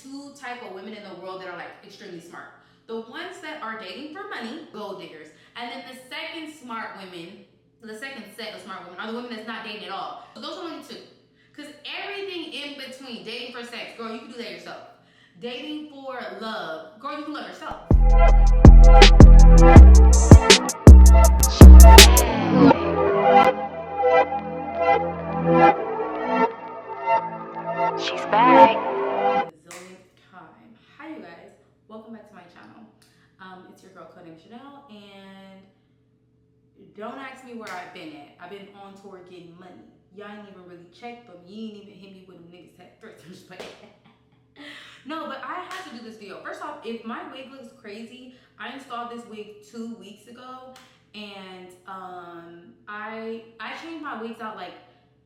two type of women in the world that are like extremely smart. The ones that are dating for money, gold diggers. And then the second smart women, the second set of smart women are the women that's not dating at all. So those are only two. Because everything in between, dating for sex, girl, you can do that yourself. Dating for love, girl, you can love yourself. She's back. Zillionth time. Hi, you guys. Welcome back to my channel. It's your girl, codenamed Chanel, and don't ask me where I've been at. I've been on tour getting money. Y'all ain't even really checked, but you ain't even hit me with them niggas at first. I'm just playing. No, but I had to do this video. First off, if my wig looks crazy, I installed this wig 2 weeks ago, and I change my wigs out like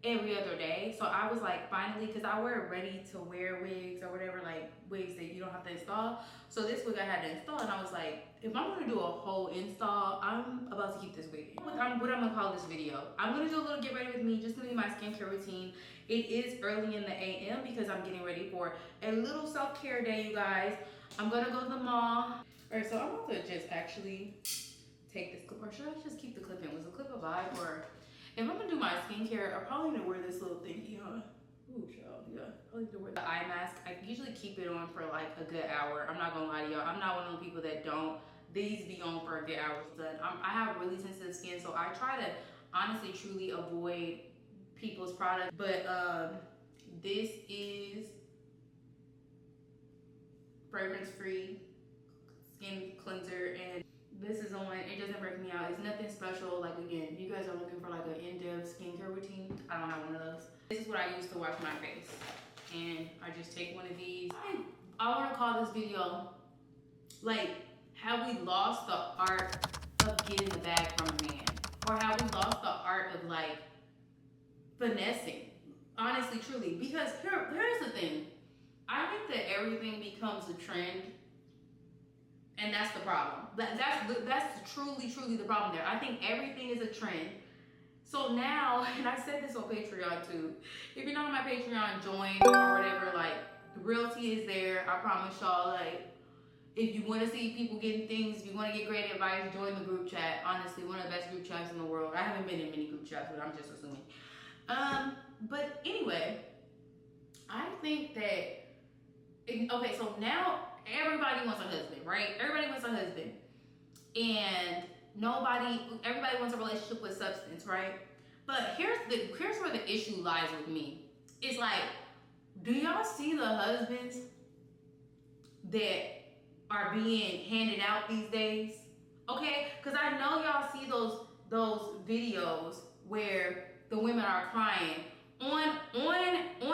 every other day. So I was like, finally, because I wear ready to wear wigs or whatever, like wigs that you don't have to install. So this wig I had to install, and I was like, if I'm gonna do a whole install, I'm about to keep this wig in. What I'm gonna call this video, I'm gonna do a little get ready with me, just gonna be my skincare routine. It is early in the AM because I'm getting ready for a little self-care day, you guys. I'm gonna go to the mall. All right, so I'm about to just actually take this clip, or should I just keep the clip in? Was the clip a vibe? Or if I'm gonna do my skincare, I probably need to wear this little thingy, huh? Ooh, child, yeah. I probably need to wear the eye mask. I usually keep it on for like a good hour. I'm not gonna lie to y'all. I'm not one of those people that don't. These be on for a good hour. I have really sensitive skin, so I try to honestly, truly avoid people's products. But this is fragrance-free skin cleanser, and this is on. It doesn't break me out. It's nothing special. Like, again, if you guys are looking for like an in-depth skincare routine, I don't have one of those. This is what I use to wash my face, and I just take one of these. I want to call this video like, have we lost the art of getting the bag from a man, or have we lost the art of like finessing? Honestly, truly, because here's the thing. I think that everything becomes a trend. And that's the problem. That's truly the problem there. I think everything is a trend. So now, and I said this on Patreon too. If you're not on my Patreon, join or whatever. Like, the realty is there. I promise y'all. Like, if you want to see people getting things, if you want to get great advice, join the group chat. Honestly, one of the best group chats in the world. I haven't been in many group chats, but I'm just assuming. But anyway, I think that okay. So now, everybody wants a husband, right? Everybody wants a husband. And everybody wants a relationship with substance, right? But here's where the issue lies with me. It's like, do y'all see the husbands that are being handed out these days? Okay? Because I know y'all see those videos where the women are crying on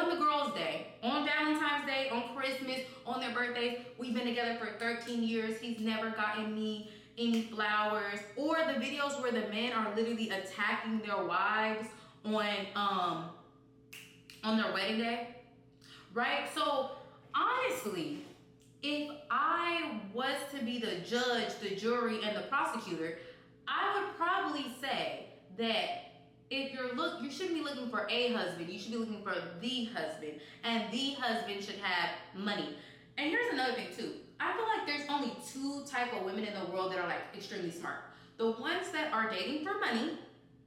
the girls' day, on Valentine's Day, on Christmas, on their birthdays. We've been together for 13 years. He's never gotten me any flowers. Or the videos where the men are literally attacking their wives on their wedding day, right? So honestly, if I was to be the judge, the jury, and the prosecutor, I would probably say that if you shouldn't be looking for a husband, you should be looking for the husband, and the husband should have money. And here's another thing too. I feel like there's only two type of women in the world that are like extremely smart. The ones that are dating for money,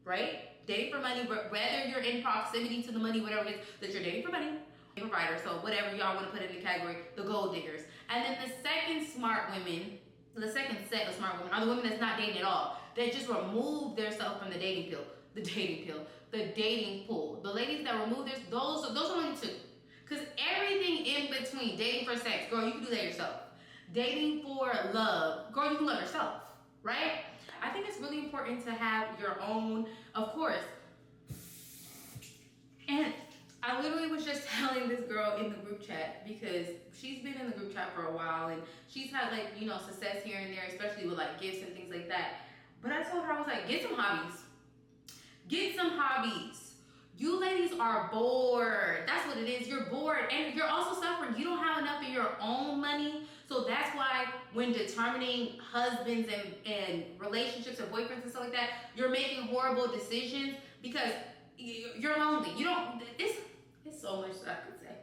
right? Dating for money, whether you're in proximity to the money, whatever it is that you're dating for money, provider, so whatever y'all want to put in the category, the gold diggers. And then the second smart women, the second set of smart women are the women that's not dating at all. They just remove themselves from the dating pool. The dating pool. The ladies that remove those are only two. Because everything in between, dating for sex, girl, you can do that yourself. Dating for love, girl, you can love yourself, right? I think it's really important to have your own, of course. And I literally was just telling this girl in the group chat, because she's been in the group chat for a while, and she's had like, success here and there, especially with like gifts and things like that. But I told her, I was like, get some hobbies. Get some hobbies. You ladies are bored. That's what it is. You're bored. And you're also suffering. You don't have enough of your own money. So that's why when determining husbands and relationships or boyfriends and stuff like that, you're making horrible decisions because you're lonely. You don't, it's so much that I could say.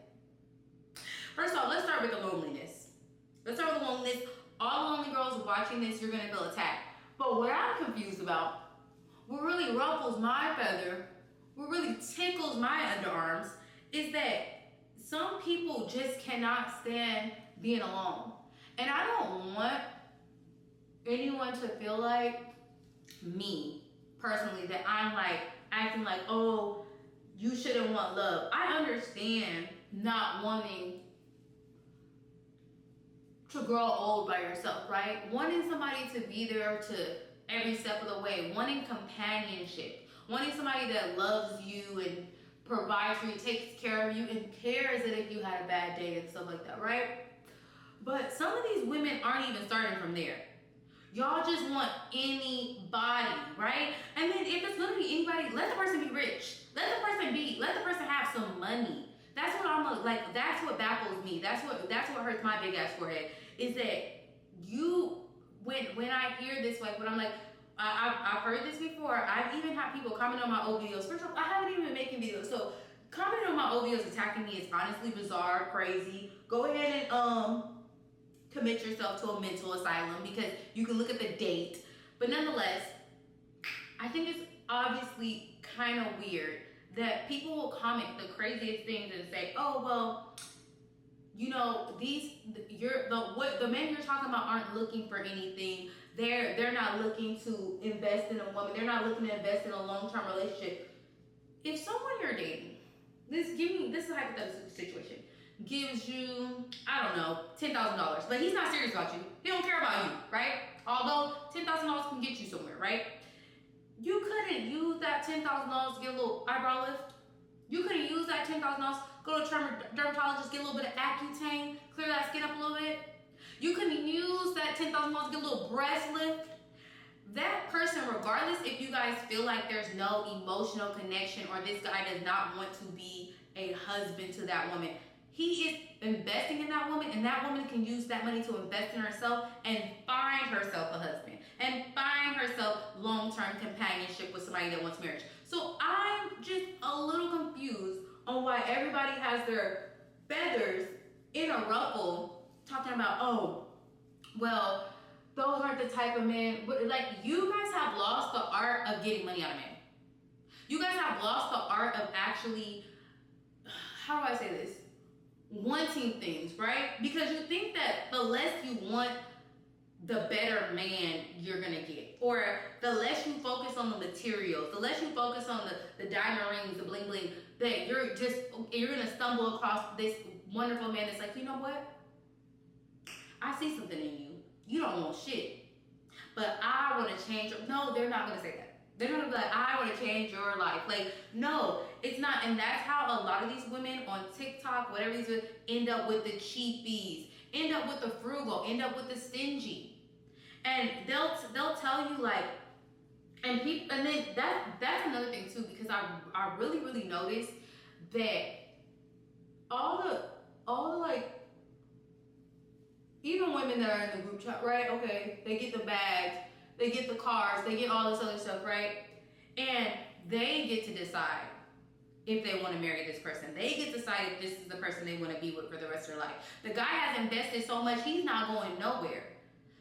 First of all, let's start start with the loneliness. Let's start with the loneliness. All lonely girls watching this, you're gonna feel attacked. But what I'm confused about, what really ruffles my feather, what really tickles my underarms, is that some people just cannot stand being alone. And I don't want anyone to feel like me, personally, that I'm like acting like, oh, you shouldn't want love. I understand not wanting to grow old by yourself, right? Wanting somebody to be there to every step of the way, wanting companionship, wanting somebody that loves you and provides for you, takes care of you, and cares that if you had a bad day and stuff like that, right? But some of these women aren't even starting from there. Y'all just want anybody, right? And then if it's gonna be anybody, let the person be rich. Let the person have some money. That's what I'm like, that's what baffles me. That's what hurts my big ass forehead. Is that you, when I hear this, like when I'm like, I've heard this before. I've even had people comment on my old videos. First of all, I haven't even been making videos. So commenting on my old videos attacking me is honestly bizarre, crazy. Go ahead and commit yourself to a mental asylum, because you can look at the date. But nonetheless, I think it's obviously kind of weird that people will comment the craziest things and say, oh, well, you know, the men you're talking about aren't looking for anything. They're not looking to invest in a woman. They're not looking to invest in a long-term relationship. If someone you're dating, this is a hypothetical situation, gives you, I don't know, $10,000, but he's not serious about you. He don't care about you, right? Although $10,000 can get you somewhere, right? You couldn't use that $10,000 to get a little eyebrow lift. You couldn't use that $10,000, go to a dermatologist, get a little bit of Accutane, clear that skin up a little bit. You couldn't use that $10,000 to get a little breast lift. That person, regardless if you guys feel like there's no emotional connection or this guy does not want to be a husband to that woman, he is investing in that woman, and that woman can use that money to invest in herself and find herself a husband and find herself long-term companionship with somebody that wants marriage. So I'm just a little confused on why everybody has their feathers in a ruffle talking about, oh, well, those aren't the type of men. Like, you guys have lost the art of getting money out of men. You guys have lost the art of actually, how do I say this? Wanting things, right? Because you think that the less you want, the better man you're gonna get. Or the less you focus on the materials, the less you focus on the diamond rings, the bling bling, that you're gonna stumble across this wonderful man that's like, you know what? I see something in you. You don't want shit. But I wanna change your, no, they're not gonna say that. They're not gonna be like, I wanna change your life. Like, no, it's not. And that's how a lot of these women on TikTok, whatever these women, end up with the cheapies, end up with the frugal, end up with the stingy. And they'll tell you like, and then that's another thing too, because I really noticed that all the like, even women that are in the group chat, right? Okay, they get the bags, they get the cars, they get all this other stuff, right? And they get to decide if they want to marry this person. They get to decide if this is the person they want to be with for the rest of their life. The guy has invested so much, he's not going nowhere.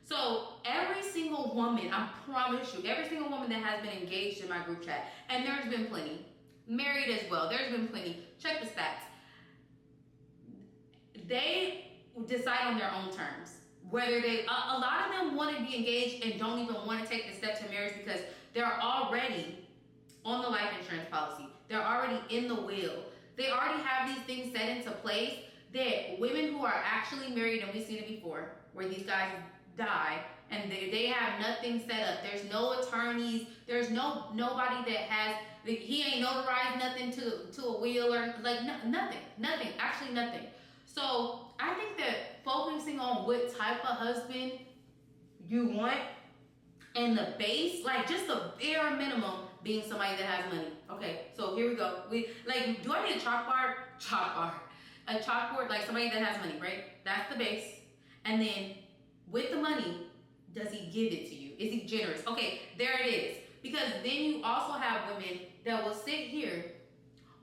So every single woman, I promise you, every single woman that has been engaged in my group chat, and there's been plenty, married as well, there's been plenty, check the stats. They decide on their own terms. Whether they, a lot of them want to be engaged and don't even want to take the step to marriage because they're already on the life insurance policy. They're already in the will. They already have these things set into place that women who are actually married, and we've seen it before, where these guys die and they have nothing set up. There's no attorneys. There's nobody that has, he ain't notarized nothing to a will or like nothing, actually nothing. So I think that focusing on what type of husband you want and the base, like just the bare minimum, being somebody that has money. Okay, so here we go. Do I need a chalkboard? A chalkboard, like somebody that has money, right? That's the base. And then with the money, does he give it to you? Is he generous? Okay, there it is. Because then you also have women that will sit here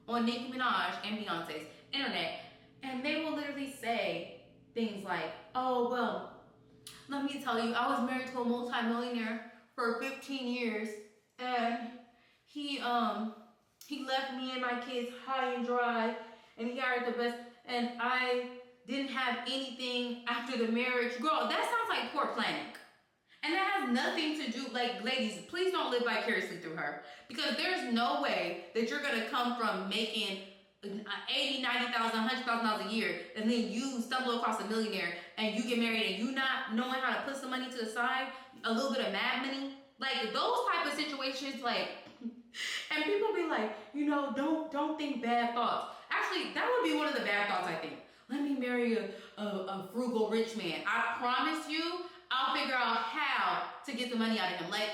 on Nicki Minaj and Beyonce's internet, and they will literally say like, oh, well, let me tell you, I was married to a multi-millionaire for 15 years, and he left me and my kids high and dry, and he hired the best, and I didn't have anything after the marriage. Girl, that sounds like poor planning. And that has nothing to do, like, ladies, please don't live vicariously through her. Because there's no way that you're going to come from making 80, 90,000, 100,000 dollars a year, and then you stumble across a millionaire, and you get married, and you not knowing how to put some money to the side, a little bit of mad money. Like, those type of situations, like, and people be like, you know, don't think bad thoughts. Actually, that would be one of the bad thoughts, I think. Let me marry a frugal rich man. I promise you, I'll figure out how to get the money out of him. Like,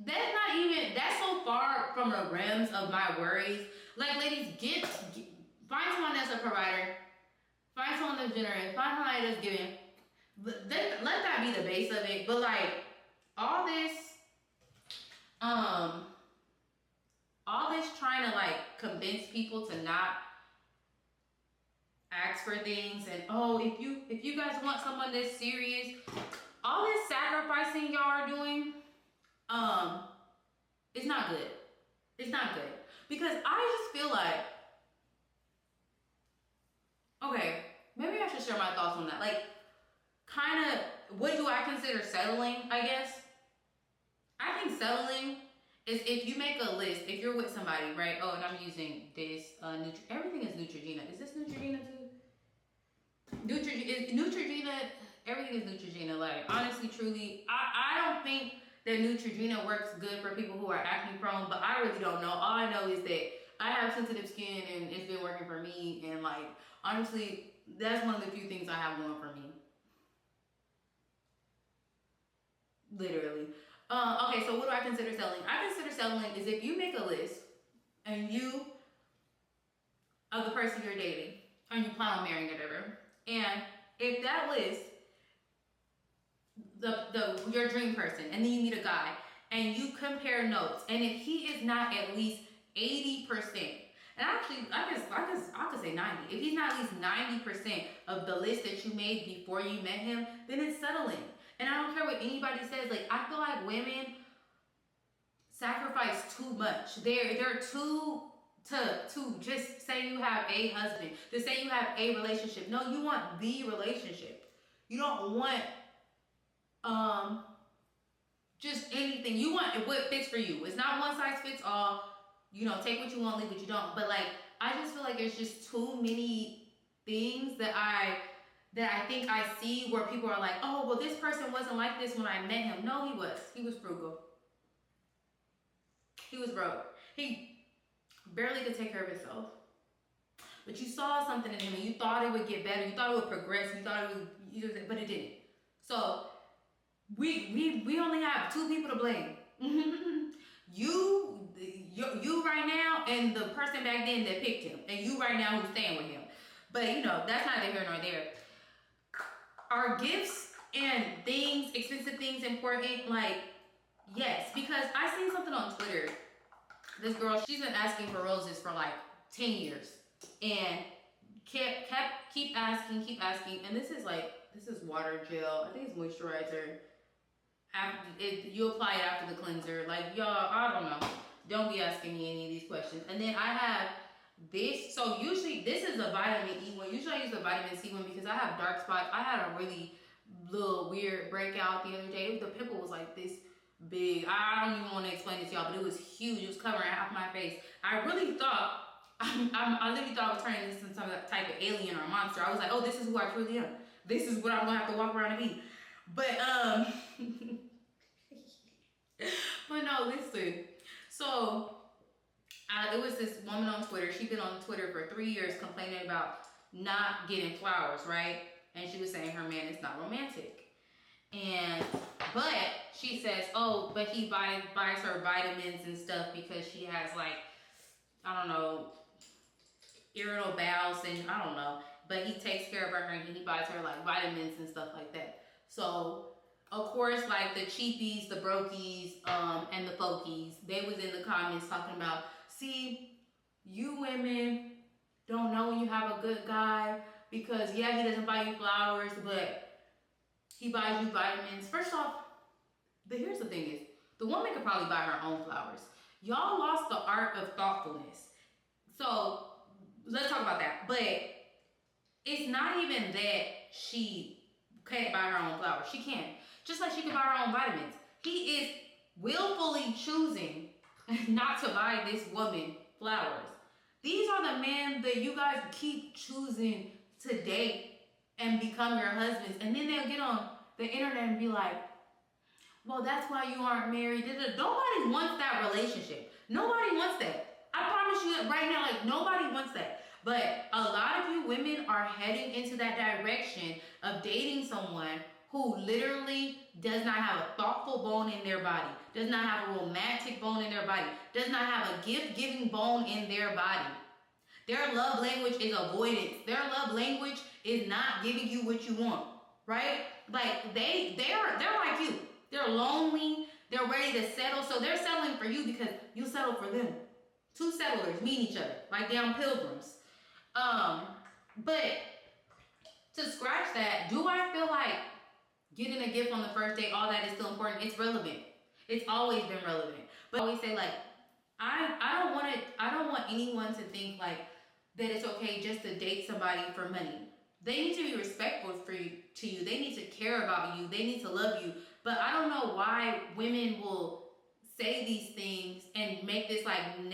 that's so far from the realms of my worries. Like, ladies, find someone that's a provider. Find someone that's generous. Find someone that's giving. Let that be the base of it. But, like, all this trying to, like, convince people to not ask for things, and oh, if you guys want someone that's serious, all this sacrificing y'all are doing, it's not good. It's not good. Because I just feel like, okay, maybe I should share my thoughts on that. Like, kind of, what do I consider settling, I guess? I think settling is if you make a list, if you're with somebody, right? Oh, and I'm using this, everything is Neutrogena. Is this Neutrogena too? Neutrogena, everything is Neutrogena. Like, honestly, truly, I don't think that Neutrogena works good for people who are acne prone, but I really don't know. All I know is that I have sensitive skin, and it's been working for me, and, like, honestly, that's one of the few things I have going for me. Literally. Okay, so what do I consider selling? I consider selling is if you make a list, and you, of the person you're dating, and you plan on marrying or whatever, and if that list, your dream person, and then you meet a guy, and you compare notes, and if he is not at least 80%, and actually, I could say 90. If he's not at least 90% of the list that you made before you met him, then it's settling. And I don't care what anybody says. Like, I feel like women sacrifice too much. They're too to just say you have a husband, to say you have a relationship. No, you want the relationship. You don't want just anything. You want what fits for you. It's not one size fits all. You know, take what you want, leave what you don't. But, like, I just feel like there's just too many things that I think I see where people are like, oh, well, this person wasn't like this when I met him. No, he was. He was frugal. He was broke. He barely could take care of himself. But you saw something in him, and you thought it would get better. You thought it would progress. You thought it would, but it didn't. So we only have two people to blame. You right now, and the person back then that picked him, and you right now who's staying with him. But, you know, that's neither here nor there. Are gifts and things, expensive things, important? Like, yes, because I seen something on Twitter. This girl, she's been asking for roses for like 10 years, and keep asking, and this is water gel. I think it's moisturizer. You apply it after the cleanser. Like, y'all, I don't know. Don't be asking me any of these questions. And then I have this. So usually this is a vitamin E one. Usually I use the vitamin C one because I have dark spots. I had a really little weird breakout the other day. The pimple was like this big. I don't even want to explain it to y'all, but it was huge. It was covering half my face. I really thought, I literally thought I was turning this into some type of alien or monster. I was like, oh, this is who I truly am. This is what I'm going to have to walk around and be. But, but no, listen. So, it was this woman on Twitter. She'd been on Twitter for 3 years complaining about not getting flowers, right? And she was saying her man is not romantic. But she says, oh, but he buys her vitamins and stuff because she has, like, I don't know, irritable bowels, and I don't know. But he takes care of her, and he buys her, like, vitamins and stuff like that. So, of course, like, the cheapies, the brokies, and the folkies, they was in the comments talking about, see, you women don't know when you have a good guy. because yeah, he doesn't buy you flowers, but he buys you vitamins. First off, here's the thing is, the woman could probably buy her own flowers. Y'all lost the art of thoughtfulness. So let's talk about that. But it's not even that she can't buy her own flowers. She can. Just like she can buy her own vitamins. He is willfully choosing not to buy this woman flowers. These are the men that you guys keep choosing to date and become your husbands. And then they'll get on the internet and be like, well, that's why you aren't married. Nobody wants that relationship. Nobody wants that. I promise you that right now, like, nobody wants that. But a lot of you women are heading into that direction of dating someone who literally does not have a thoughtful bone in their body, does not have a romantic bone in their body, does not have a gift-giving bone in their body. Their love language is avoidance. Their love language is not giving you what you want, right? Like, they're like you. They're lonely. They're ready to settle. So they're settling for you because you settle for them. Two settlers meet each other, like down pilgrims. But to scratch that, do I feel like getting a gift on the first date, all that is still important? It's relevant. It's always been relevant. But I always say, like, I don't want anyone to think like that it's okay just to date somebody for money. They need to be respectful to you. They need to care about you. They need to love you. But I don't know why women will say these things and make this like these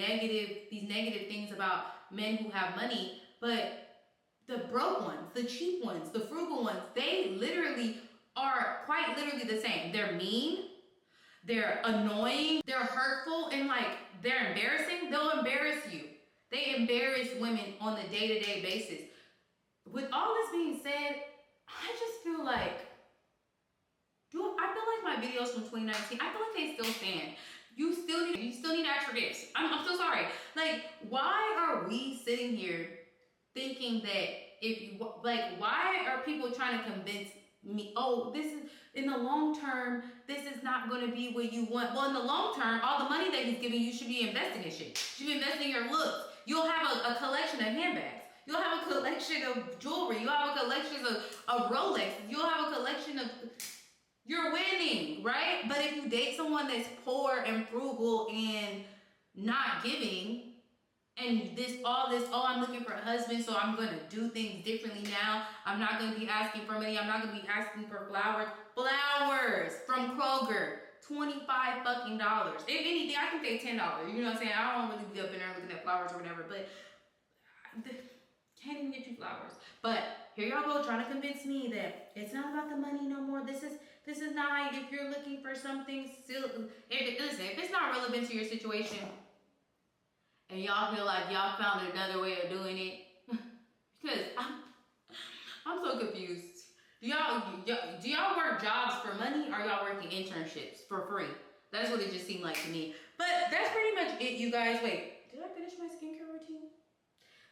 negative things about men who have money. But the broke ones, the cheap ones, the frugal ones, they literally are quite literally the same. They're mean, they're annoying, they're hurtful, and like they're embarrassing. They'll embarrass you. They embarrass women on a day-to-day basis. With all this being said, I just feel like, I feel like my videos from 2019, I feel like they still stand. You still need extra gifts. I'm so sorry. Like, why are we sitting here thinking that why are people trying to convince me, oh, this is, in the long term, this is not going to be what you want. Well, in the long term, all the money that he's giving you should be investing in shit. You should be investing in your looks. You'll have a collection of handbags. You'll have a collection of jewelry. You'll have a collection of Rolex. You'll have a collection of... You're winning, right? But if you date someone that's poor and frugal and not giving, and oh, I'm looking for a husband, so I'm going to do things differently now. I'm not going to be asking for money. I'm not going to be asking for flowers. Flowers from Kroger. $25 fucking dollars. If anything, I can pay $10. You know what I'm saying? I don't really be up in there looking at flowers or whatever, but can't even get you flowers. But here y'all go trying to convince me that it's not about the money no more. This is not, if you're looking for something still, listen, if it's not relevant to your situation and y'all feel like y'all found another way of doing it, because I'm so confused. Do y'all work jobs for money, or y'all working internships for free? That's what it just seemed like to me. But that's pretty much it, you guys. Wait, did I finish my skincare routine?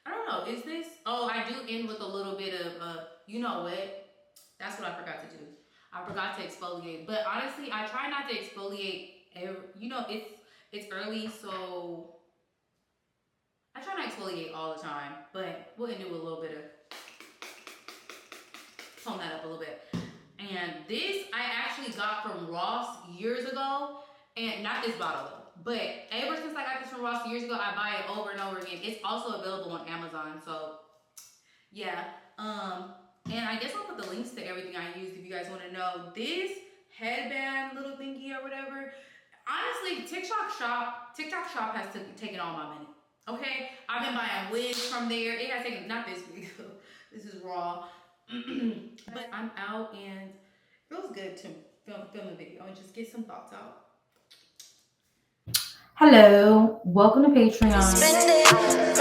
I don't know. Is this? Oh, I do end with a little bit of, you know what? That's what I forgot to do. I forgot to exfoliate. But honestly, I try not to exfoliate. It's early, so I try not to exfoliate all the time. But we'll end it with a little bit of, tone that up a little bit. And this I actually got from Ross years ago. And not this bottle though. But ever since I got this from Ross years ago, I buy it over and over again. It's also available on Amazon. So, yeah. And I guess I'll put the links to everything I used if you guys want to know. This headband little thingy or whatever. Honestly, TikTok Shop has taken all my money. Okay? I've been buying wigs from there. It has taken, not this wig. This is raw. But I'm out and it feels good to film a video and just get some thoughts out. Hello, welcome to Patreon.